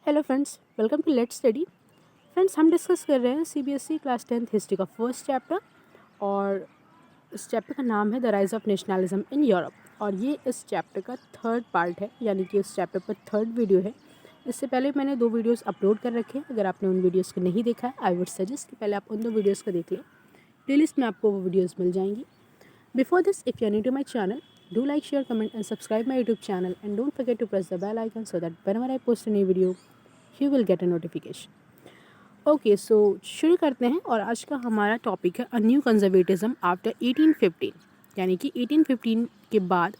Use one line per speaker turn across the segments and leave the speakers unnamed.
Hello friends, welcome to let's study. Friends, हम discuss कर रहे हैं सीबीएसई क्लास 10th हिस्ट्री का फर्स्ट चैप्टर। और इस चैप्टर का नाम है the rise of nationalism in Europe. और ये इस चैप्टर का थर्ड पार्ट है, यानी कि इस चैप्टर पर थर्ड वीडियो है। इससे पहले मैंने 2 वीडियोस अपलोड कर रखे हैं। अगर आपने उन वीडियोस को नहीं देखा है, आई वुड सजेस्ट कि पहले आप उन 2 वीडियोस को देख लें। प्लेलिस्ट में आपको वो वीडियोस मिल जाएंगी। Before this, if you are new to my channel, do like, share, comment and subscribe my YouTube channel, and don't forget to press the bell icon so that whenever I post a new video, you will get a notification. Okay, so शुरू करते हैं। और आज का हमारा topic है a new conservatism after 1815, यानी कि 1815 के बाद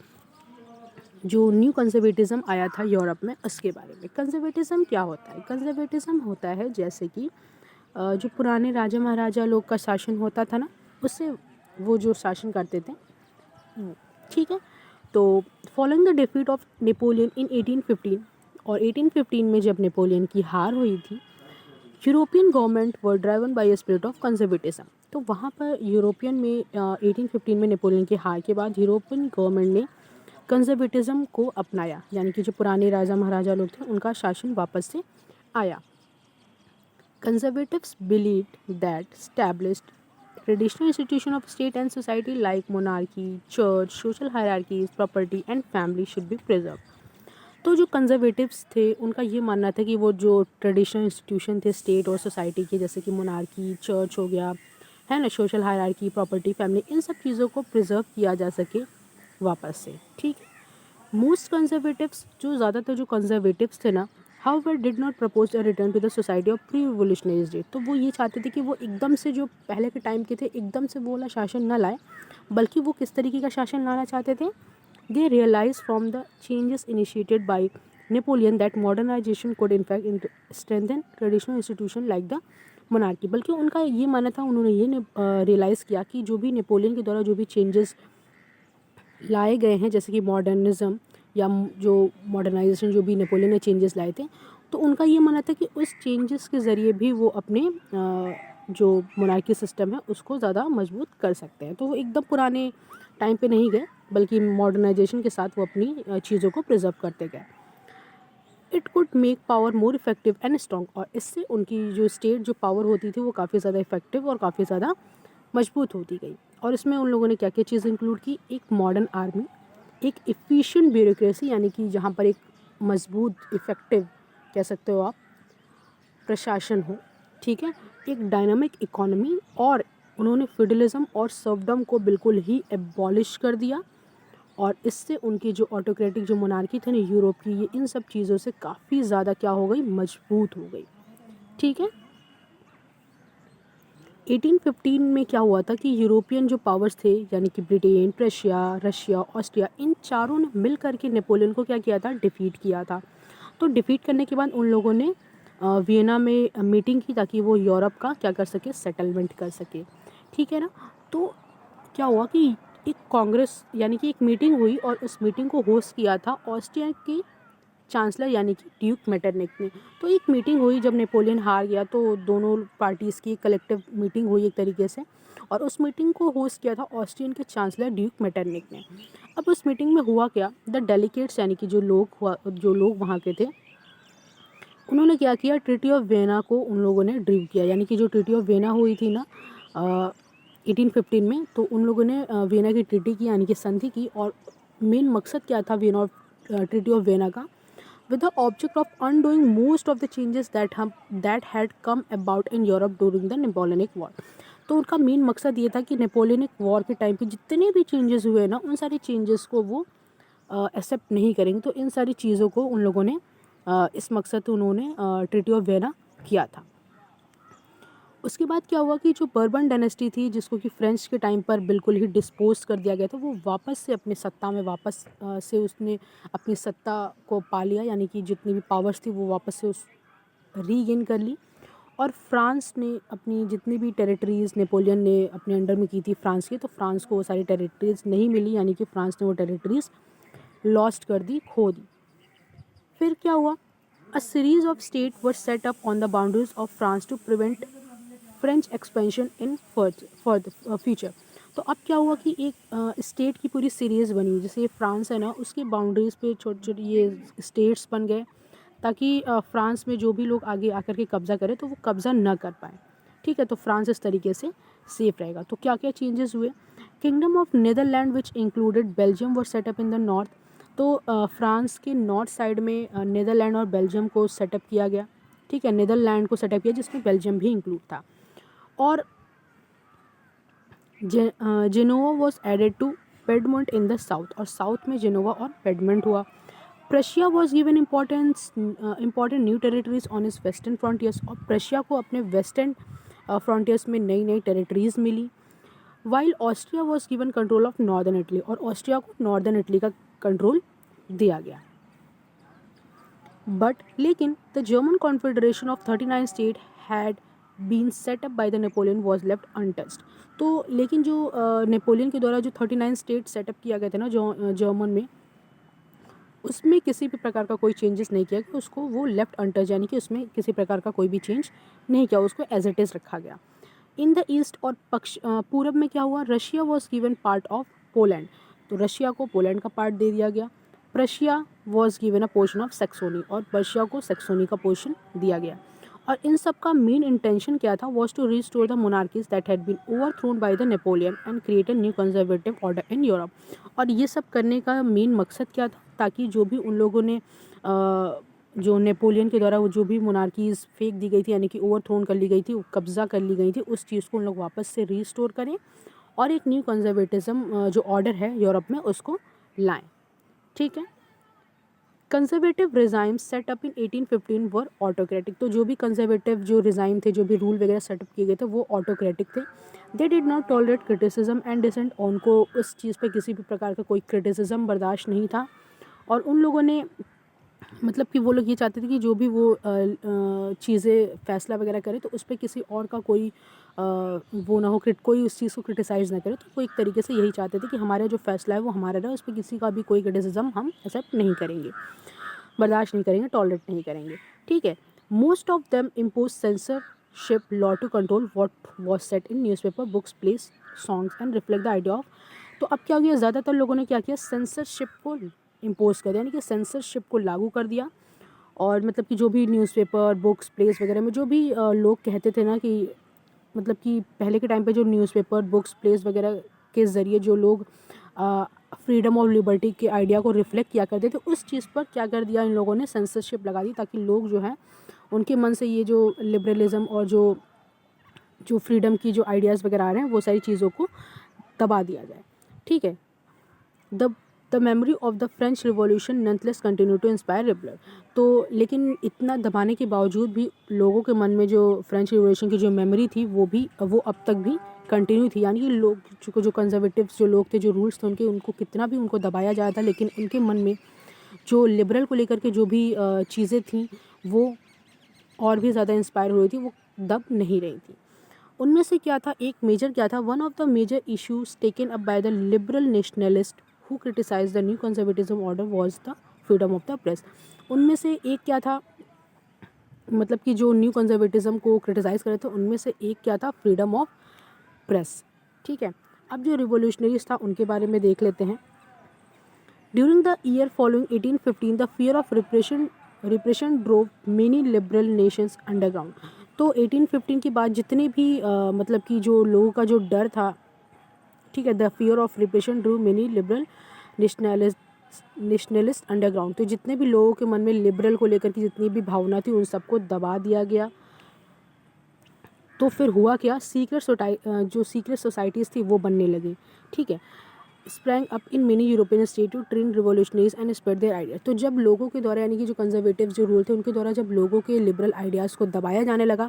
जो न्यू कंजर्वेटिज्म आया था यूरोप में, उसके बारे में। कंजर्वेटिज्म क्या होता है? कंजर्वेटिज्म होता है जैसे कि जो पुराने राजा महाराजा लोग का शासन होता था ना, उससे वो जो शासन करते थे, ठीक है। तो following the defeat of Napoleon in 1815, और 1815 में जब नेपोलियन की हार हुई थी, European government were driven by a spirit of conservatism. तो वहाँ पर यूरोपियन में 1815 में नेपोलियन की हार के बाद यूरोपियन गवर्नमेंट ने कंजर्वेटिज्म को अपनाया, यानी कि जो पुराने राजा महाराजा लोग थे उनका शासन वापस से आया। Conservatives believed that established traditional institutions of state and society like monarchy, church, social hierarchies, property and family should be preserved. तो जो कंजर्वेटिव्स थे उनका ये मानना था कि वो जो ट्रेडिशनल इंस्टीट्यूशन थे स्टेट और सोसाइटी के, जैसे कि मोनार्की, चर्च हो गया, है ना, सोशल हायरार्की, प्रॉपर्टी, फैमिली, इन सब चीज़ों को प्रिजर्व किया जा सके वापस से, ठीक है। मोस्ट कंजर्वेटिव्स, जो ज़्यादातर जो कंजर्वेटिव्स थे ना, however did not propose a return to the society of pre revolutionary day. तो वो ये चाहते थे कि वो एकदम से, जो पहले के टाइम के थे, एकदम से वो वाला शासन न लाए, बल्कि वो किस तरीके का शासन लाना चाहते थे। They realise from the changes initiated by Napoleon that modernisation could in fact strengthen traditional institution like the monarchy. बल्कि उनका ये मानना था, उन्होंने ये रियलाइज़ किया कि जो भी नेपोलियन के द्वारा जो भी चेंजेस लाए गए हैं, जैसे कि मॉडर्निज्म या जो मॉडर्नाइजेशन, जो भी नेपोलियन ने चेंजेस लाए थे, तो उनका ये मानना था कि उस चेंजेस के ज़रिए भी वो अपने जो मोनार्की सिस्टम है उसको ज़्यादा मजबूत कर सकते हैं। तो वो एकदम पुराने टाइम पे नहीं गए, बल्कि मॉडर्नाइजेशन के साथ वो अपनी चीज़ों को प्रिजर्व करते गए। It could make power more effective and strong, और इससे उनकी जो स्टेट जो पावर होती थी वो काफ़ी ज़्यादा इफेक्टिव और काफ़ी ज़्यादा मजबूत होती गई। और इसमें उन लोगों ने क्या क्या चीज़ इंक्लूड की? एक मॉडर्न आर्मी, एक इफ़िशिएंट ब्यूरोक्रेसी, यानी कि जहाँ पर एक मजबूत, इफ़ेक्टिव कह सकते हो आप, प्रशासन हो, ठीक है। एक डायनामिक इकोनॉमी, और उन्होंने फेडरलिज्म और सर्वडम को बिल्कुल ही एबॉलिश कर दिया। और इससे उनकी जो ऑटोक्रेटिक जो मोनार्की थे ना यूरोप की, ये इन सब चीज़ों से काफ़ी ज़्यादा क्या हो गई? मजबूत हो गई, ठीक है। 1815 में क्या हुआ था कि यूरोपियन जो पावर्स थे, यानी कि ब्रिटेन, प्रशिया, रशिया, ऑस्ट्रिया, इन चारों ने मिल करके नेपोलियन को क्या किया था? डिफीट किया था। तो डिफीट करने के बाद उन लोगों ने वियना में मीटिंग की, ताकि वो यूरोप का क्या कर सके? सेटलमेंट कर सके, ठीक है ना। तो क्या हुआ कि एक कांग्रेस, यानी कि एक मीटिंग हुई, और उस मीटिंग को होस्ट किया था ऑस्ट्रिया की चांसलर, यानी कि ड्यूक मेटरनिक ने। तो एक मीटिंग हुई जब नेपोलियन हार गया, तो दोनों पार्टीज़ की कलेक्टिव मीटिंग हुई एक तरीके से, और उस मीटिंग को होस्ट किया था ऑस्ट्रियन के चांसलर ड्यूक मेटरनिक ने। अब उस मीटिंग में हुआ क्या? द डेलीगेट्स, यानी कि जो लोग वहाँ के थे, उन्होंने क्या किया? ट्रीटी ऑफ वेना को उन लोगों ने ड्रीव किया। यानी कि जो ट्रीटी ऑफ वेना हुई थी ना 1815 में, तो उन लोगों ने वेना की ट्रीटी की, यानी कि संधि की। और मेन मकसद क्या था vena of treaty of vena का? with the object of undoing most of the changes that had come about in Europe during the Napoleonic War। तो उनका मेन मकसद ये था कि नेपोलियनिक वॉर के टाइम पे जितने भी चेंजेस हुए ना, उन सारी चेंजेस को वो एक्सेप्ट नहीं करेंगे। तो इन सारी चीज़ों को उन लोगों ने इस मकसद से उन्होंने ट्रीटी ऑफ वेना किया था। उसके बाद क्या हुआ कि जो बर्बन डायनेस्टी थी, जिसको कि फ्रेंच के टाइम पर बिल्कुल ही डिस्पोज कर दिया गया था, वो वापस से अपने सत्ता में वापस से उसने अपनी सत्ता को पा लिया। यानी कि जितनी भी पावर्स थी वो वापस से उस रीगेन कर ली। और फ्रांस ने अपनी जितनी भी टेरिटरीज़ नेपोलियन ने अपने अंडर में की थी फ्रांस की, तो फ्रांस को वो सारी टेरिटरीज़ नहीं मिली, यानी कि फ्रांस ने वो टेरिटरीज़ लॉस्ट कर दी, खो दी। फिर क्या हुआ? A series of state were set up on the boundaries of France to prevent French expansion in for the future. तो अब क्या हुआ कि एक स्टेट की पूरी सीरीज़ बनी, जैसे ये फ्रांस है ना, उसकी बाउंड्रीज़ पे छोटे छोटे ये स्टेट्स बन गए, ताकि फ्रांस में जो भी लोग आगे आकर के कब्ज़ा करें तो वो कब्ज़ा ना कर पाए। ठीक है, तो फ्रांस इस तरीके से सेफ रहेगा। तो क्या क्या चेंजेस हुए? Kingdom of Netherland which included Belgium were set up in the north. तो फ्रांस के नॉर्थ साइड में नीदरलैंड और बेल्जियम को सेटअप किया गया। ठीक है, नीदरलैंड को सेटअप किया जिसमें बेल्जियम भी इंक्लूड था। और Genoa was added to Piedmont in the south, और साउथ में जेनोवा और पेडमोंट हुआ। Prussia was given important new territories on its western frontiers, और प्रशिया को अपने वेस्टर्न फ्रंटियर्स में नई नई टेरिटरीज मिली। While Austria was given control of northern Italy, और ऑस्ट्रिया को नॉर्दर्न इटली का कंट्रोल दिया गया। बट लेकिन the German confederation of 39 state had been set up by the Napoleon was left untouched. तो लेकिन जो नेपोलियन के द्वारा जो 39 स्टेट सेटअप किया गया था ना जो जर्मन में, उसमें किसी भी प्रकार का कोई चेंजेस नहीं किया कि उसको वो लेफ्ट अनटच, यानी कि उसमें किसी प्रकार का कोई भी चेंज नहीं किया, उसको एज इट इज़ रखा गया। इन द ईस्ट और पूरब में क्या हुआ? Russia was given part of Poland, तो रशिया को पोलैंड का पार्ट दे दिया गया। Prussia was given a portion of Saxony, और पर्शिया को सेक्सोनी का पोर्शन दिया गया। और इन सब का मेन इंटेंशन क्या था? Was to restore the monarchies that had been overthrown by the Napoleon and create a new conservative order in Europe. और ये सब करने का मेन मकसद क्या था? ताकि जो भी उन लोगों ने जो नेपोलियन के द्वारा वो जो भी मोनार्कीज़ फेंक दी गई थी, यानी कि ओवरथ्रोन कर ली गई थी, कब्ज़ा कर ली गई थी, उस चीज़ को उन लोग वापस से रीस्टोर करें और एक न्यू कंजर्वेटिज्म जो ऑर्डर है यूरोप में उसको लाएं। ठीक है, कंजर्वेटिव रिजाइम सेटअप इन 1815 वर ऑटोक्रेटिक। तो जो भी कंजर्वेटिव जो रिजाइम थे, जो भी रूल वगैरह सेटअप किए गए थे, वो ऑटोक्रेटिक थे। They did not tolerate criticism and dissent, उनको उस चीज़ पे किसी भी प्रकार का कोई क्रिटिसिज्म बर्दाश्त नहीं था। और उन लोगों ने मतलब कि वो लोग ये चाहते थे कि जो भी वो चीज़ें फैसला वगैरह करे तो उस पर किसी और का कोई वो ना हो, कोई उस चीज़ को क्रिटिसाइज़ ना करे। तो वो एक तरीके से यही चाहते थे कि हमारा जो फैसला है वो हमारा रहे, उस पर किसी का भी कोई क्रिटिसिज्म हम एक्सेप्ट नहीं करेंगे, बर्दाश्त नहीं करेंगे, टॉलरेट नहीं करेंगे। ठीक है, most of them impose censorship law to control what was set in newspaper, books, plays, songs and reflect the idea of. तो अब क्या हो गया? ज़्यादातर लोगों ने क्या किया? सेंसरशिप को इम्पोज कर दिया, यानी कि सेंसरशिप को लागू कर दिया। और मतलब कि जो भी न्यूज़पेपर, बुक्स, प्लेस वगैरह में जो भी लोग कहते थे ना कि मतलब कि पहले के टाइम पे जो न्यूज़पेपर, बुक्स, प्लेस वगैरह के ज़रिए जो लोग फ्रीडम ऑफ लिबर्टी के आइडिया को रिफ्लेक्ट किया करते थे, उस चीज़ पर क्या कर दिया इन लोगों ने? सेंसरशिप लगा दी, ताकि लोग जो हैं उनके मन से ये जो लिबरलिज्म और जो फ्रीडम की जो आइडियाज़ वगैरह आ रहे हैं वो सारी चीज़ों को दबा दिया जाए। ठीक है, the memory of the French revolution nonetheless continue to inspire rebels. तो लेकिन इतना दबाने के बावजूद भी लोगों के मन में जो फ्रेंच रिवॉल्यूशन की जो मेमोरी थी वो अब तक भी कंटिन्यू थी। यानी कि लोग जो कंजर्वेटिव्स जो लोग थे, जो रूल्स थे उनको कितना भी उनको दबाया जाया था, लेकिन उनके मन में जो लिबरल को लेकर के जो भी चीज़ें थी वो और भी ज़्यादा इंस्पायर हुई थी, वो दब नहीं रही थी। उनमें से क्या था? एक मेजर क्या था? One of the major issues taken up by the liberal nationalist who criticize the new conservatism order was the freedom of the press. उनमें से एक क्या था? मतलब कि जो न्यू कंजर्वेटिज्म को क्रिटिसाइज़ करे थे उनमें से एक क्या था? Freedom of press. ठीक है, अब जो रिवोल्यूशनरीज था उनके बारे में देख लेते हैं। During the year following 1815 the fear of repression drove many liberal Nations underground. तो 1815 के बाद जितने भी मतलब कि जो लोगों का जो डर था, ठीक है, the fear of repression Drew many liberal nationalist underground. तो जितने भी लोगों के मन में लिबरल को लेकर की जितनी भी भावना थी उन सबको दबा दिया गया। तो फिर हुआ क्या? जो सीक्रेट सोसाइटीज़ थी वो बनने लगी। ठीक है, sprang up in many European state to train revolutionaries and spread their idea. तो जब लोगों के द्वारा, यानी कि जो कंजर्वेटिव जो रूल थे उनके द्वारा जब लोगों के लिबरल आइडियाज़ को दबाया जाने लगा,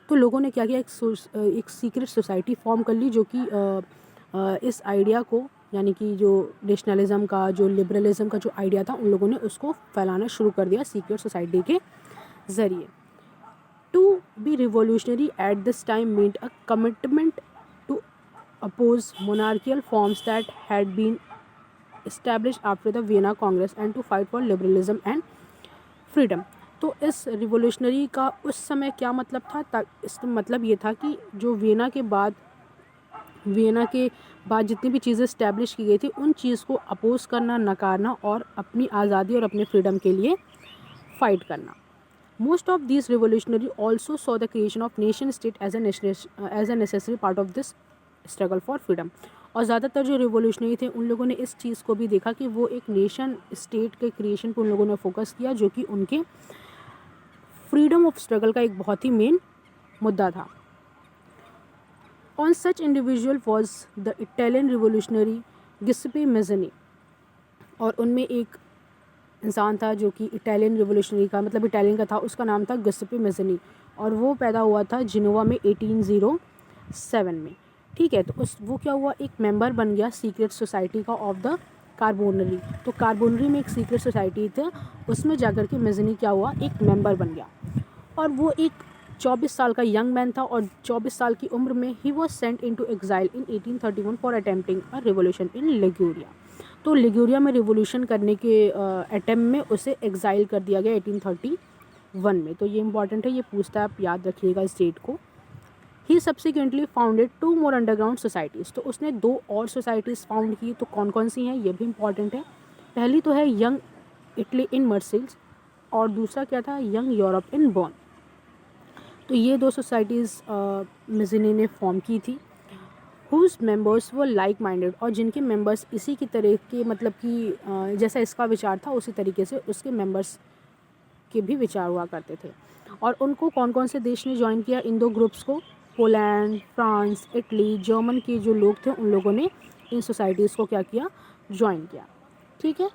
तो लोगों ने क्या किया? एक सीक्रेट सोसाइटी फॉर्म कर ली, जो कि इस आइडिया को, यानी कि जो नेशनलिज्म का, जो लिबरलिज्म का जो आइडिया था, उन लोगों ने उसको फैलाना शुरू कर दिया सीक्रेट सोसाइटी के ज़रिए। To be revolutionary at this time meant a commitment to oppose monarchical forms that had been established after the Vienna Congress and to fight for liberalism and freedom। तो इस रिवोल्यूशनरी का उस समय क्या मतलब था? इसका मतलब ये था कि जो वियना के बाद जितनी भी चीज़ें इस्टेब्लिश की गई थी उन चीज़ को अपोज करना, नकारना और अपनी आज़ादी और अपने फ्रीडम के लिए फाइट करना। Most of these revolutionary also saw the creation of nation state as a necessary part of this struggle for freedom. और ज़्यादातर जो रिवोल्यूशनरी थे उन लोगों ने इस चीज़ को भी देखा कि वो एक नेशन स्टेट के क्रिएशन पर उन लोगों ने फोकस किया, जो कि उनके फ्रीडम ऑफ स्ट्रगल का एक बहुत ही मेन मुद्दा था। On such individual was the Italian revolutionary Giuseppe Mazzini. और उनमें एक इंसान था जो कि इटालियन रिवोल्यूशनरी का मतलब इटालियन का था, उसका नाम था गिस्पे मेज़नी, और वो पैदा हुआ था जिनोवा में 1807 में। ठीक है, तो वो क्या हुआ, एक मेंबर बन गया सीक्रेट सोसाइटी का ऑफ द कार्बोनरी। तो कार्बोनरी में एक सीक्रेट सोसाइटी थी, उसमें जाकर के मेज़नी क्या हुआ, एक मेंबर बन गया। और वो एक 24 साल का यंग मैन था, और 24 साल की उम्र में he was sent into exile in 1831 for attempting a revolution in Liguria. तो लिगुरिया में रिवोल्यूशन करने के अटेम्प्ट में उसे एग्जाइल कर दिया गया 1831 में। तो ये इंपॉर्टेंट है, ये पूछता है, आप याद रखिएगा इस डेट को। He subsequently founded 2 more underground societies. तो उसने 2 और सोसाइटीज़ फाउंड की। तो कौन कौन सी हैं, ये भी इंपॉर्टेंट है। पहली तो है यंग इटली इन मर्सिल्स, और दूसरा क्या था, यंग यूरोप इन बॉन। तो ये 2 सोसाइटीज़ मेज़नी ने फॉर्म की थी। हुज मेंबर्स वो लाइक माइंडेड, और जिनके मेंबर्स इसी की तरह के मतलब कि जैसा इसका विचार था उसी तरीके से उसके मेंबर्स के भी विचार हुआ करते थे। और उनको कौन कौन से देश ने ज्वाइन किया, इन 2 ग्रुप्स को, पोलैंड, फ्रांस, इटली, जर्मन के जो लोग थे उन लोगों ने इन सोसाइटीज़ को क्या किया, ज्वाइन किया। ठीक है।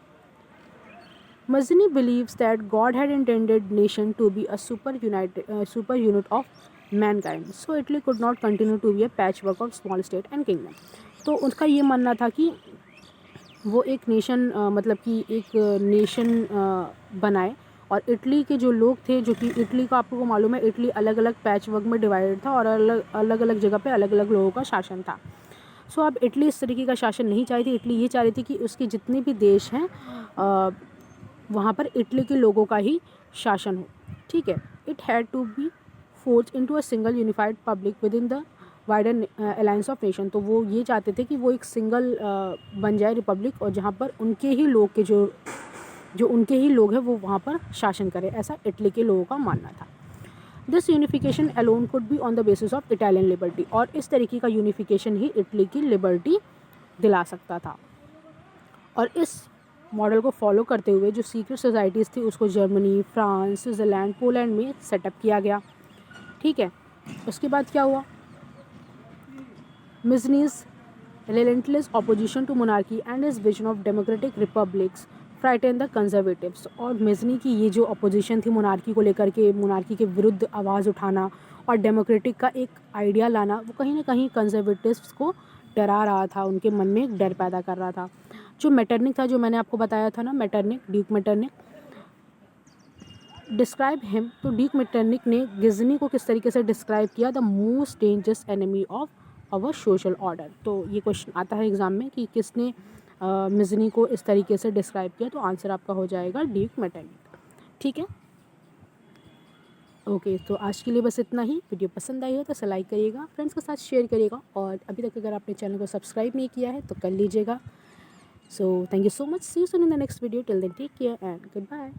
Mazzini believes that God had intended nation to be a super unit of mankind, so Italy could not continue to be a patchwork of small state and kingdom। तो उनका ये मानना था कि वो एक नेशन मतलब कि एक नेशन बनाए, और इटली के जो लोग थे, जो कि इटली का आपको मालूम है, इटली अलग अलग पैचवर्क में डिवाइडेड था, और अलग अलग जगह पे अलग अलग लोगों का शासन था। सो अब इटली इस तरीके का शासन नहीं चाहती थी। इटली ये चाह रही थी कि उसके जितने भी देश हैं वहाँ पर इटली के लोगों का ही शासन हो। ठीक है। It had to be forge into a single unified public within the wider alliance of nation. तो वो ये चाहते थे कि वो एक सिंगल बन जाए रिपब्लिक, और जहाँ पर उनके ही लोग के जो उनके ही लोग हैं वो वहाँ पर शासन करें, ऐसा इटली के लोगों का मानना था। This unification alone could be on the basis of Italian liberty, और इस तरीके का यूनिफिकेशन ही इटली की लिबर्टी दिला सकता था। और इस मॉडल को फॉलो करते हुए जो सीक्रेट सोसाइटीज़ थी उसको जर्मनी, फ्रांस, स्विट्ज़रलैंड, पोलैंड में सेटअप किया गया। ठीक है। उसके बाद क्या हुआ, Mazzini's relentless opposition to monarchy and his vision of democratic republics frightened the conservatives। और मेज़नी की ये जो अपोजिशन थी मोनार्की को लेकर के, मोनार्की के विरुद्ध आवाज़ उठाना और डेमोक्रेटिक का एक आइडिया लाना, वो कहीं ना कहीं कंजर्वेटिव्स को डरा रहा था, उनके मन में एक डर पैदा कर रहा था। जो मेटरनिक था, जो मैंने आपको बताया था ना, Metternich, Duke Metternich describe him. तो ड्यूक मेटरनिक ने गिज़नी को किस तरीके से डिस्क्राइब किया, the most dangerous enemy of our social order. तो ये क्वेश्चन आता है एग्जाम में कि किसने मेज़नी को इस तरीके से डिस्क्राइब किया, तो आंसर आपका हो जाएगा ड्यूक मेटरनिक। ठीक है। ओके, तो आज के लिए बस इतना ही। वीडियो पसंद आई हो तो इसे लाइक करिएगा, फ्रेंड्स के साथ शेयर करिएगा, और अभी तक अगर आपने चैनल को सब्सक्राइब नहीं किया है तो कर लीजिएगा। So thank you so much, see you soon in the next video, till then take care and good bye.